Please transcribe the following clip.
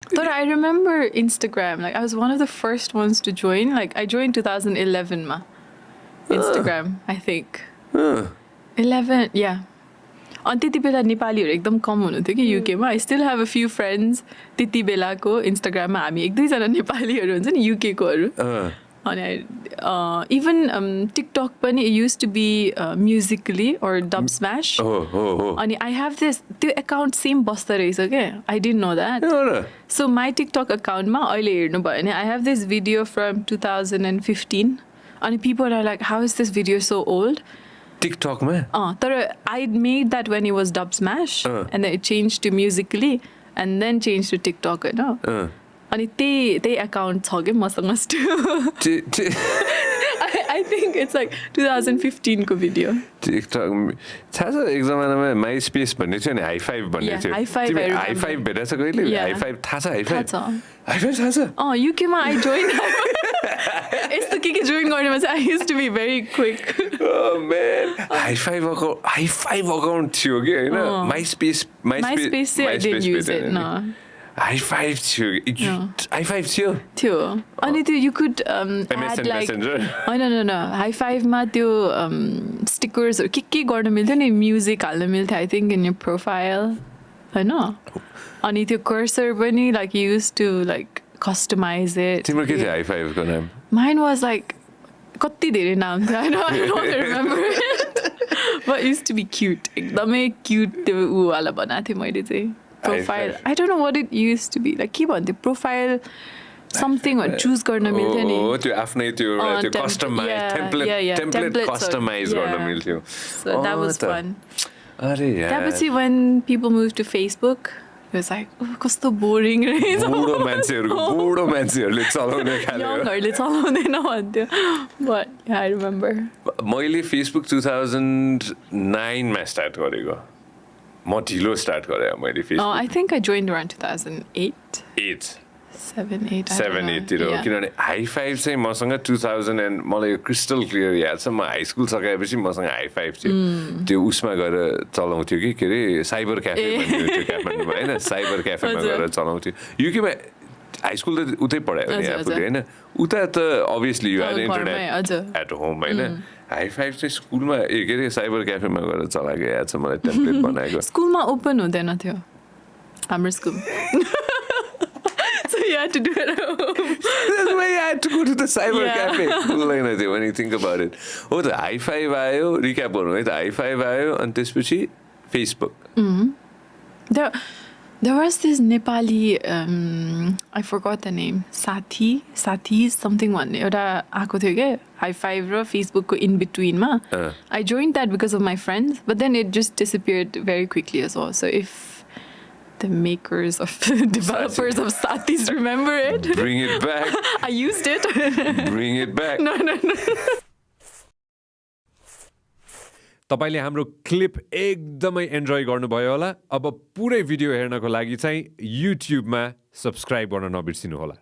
But I remember Instagram. Like I was one of the first ones to join. Like I joined 2011 ma. Instagram, I think. 11, yeah. अनि त्यति बेला नेपालीहरु एकदम कम हुनुहुन्थ्यो कि युकेमा. I still have a few friends त्यति बेलाको इन्स्टाग्राममा हामी एक दुई जना नेपालीहरु हुन्छ नि युके कोहरु. अनि even TikTok पनि it used to be Musically or Dub Smash. अनि I have this त्यो account same बस्दो रहेछ के. I didn't know that. So my TikTok account मा अहिले हेर्नु भयो भने I have this video from 2015. And people are like, how is this video so old? TikTok man. I made that when it was Dub Smash, and then it changed to Musically, and then changed to TikTok. You know? And they account talking must I think it's like 2015 ko video. TikTok. Thasa exam में MySpace बने थे ना high five बने थे. High five. High five बेटा से कोई ले. High five thasa high five. High five thasa. Oh, UK में I joined. It's the key join going. I used to be very quick. Oh man, high five account थियो के हैन. MySpace say I didn't use it. No. High five थियो. High five थियो. अनि त्यो you could add like no. High five मा त्यो stickers के गर्न मिल्थ्यो नि music हाल्न मिल्थ्यो I think in your profile. हैन. अनि त्यो cursor पनि like you used to like customize it. तिम्रो के थियो high five को नाम? Mine was like कति धेरै नाम थियो. I don't remember it. But it used to be cute. एकदमै cute त्यो उ वाला बनाएको थिएँ मैले चाहिँ. Profile. I don't know what it used to be. Like के भन्थ्यो profile something or choose गर्न मिल्थ्यो नि. Oh, त्यो आफ्नै त्यो customize template customize गर्न मिल्थ्यो. So that was fun. अरे यार. That when people moved to Facebook. It was like, कस्तो boring रहेछ. बुढो मान्छेहरूले चलाउने खाले. यङहरूले चलाउँदैन भन्थ्यो. But yeah, I remember. मैले Facebook 2009 मा स्टार्ट गरेको. म ढिलो स्टार्ट गरे मैले Facebook. Oh, I think I joined around 2008. 7, 8 तिर किनभने हाई फाइभ चाहिँ मसँग 2000 and मलाई क्रिस्टल क्लियर याद छ म हाई स्कुल सकाएपछि मसँग हाई फाइभ थियो त्यो उसमा गएर चलाउँथ्यो कि के अरे साइबर क्याफे भन्ने थियो काठमाडौँमा होइन साइबर क्याफेमा गएर चलाउँथ्यो युकेमा हाई स्कुल त उतै पढायो नि आफूले होइन उता त obviously you have internet at home होइन हाई फाइभ चाहिँ स्कुलमा के अरे साइबर क्याफेमा गएर चलाएको याद छ मलाई टेम्प्लेट बनाएको स्कुलमा ओपन हुँदैन थियो हाम्रो school You had to do it at home. That's why I had to go to the cyber cafe. When you think about it. Oh, the high five ayo, recap on it. High five ayo, and त्यसपछि Facebook. There was this Nepali, I forgot the name. Sathi something one. एउटा आएको थियो के high five र Facebook को in between मा. I joined that because of my friends, but then it just disappeared very quickly as well. So if the makers of developers of Sathis remember it. Bring it back. I used it. Bring it back. No. तपाईले हाम्रो clip एकदमै enjoy गर्नुभयो होला अब पुरै video हेर्नको लागि चाहिँ युट्युबमा सब्स्क्राइब गर्न नबिर्सिनु होला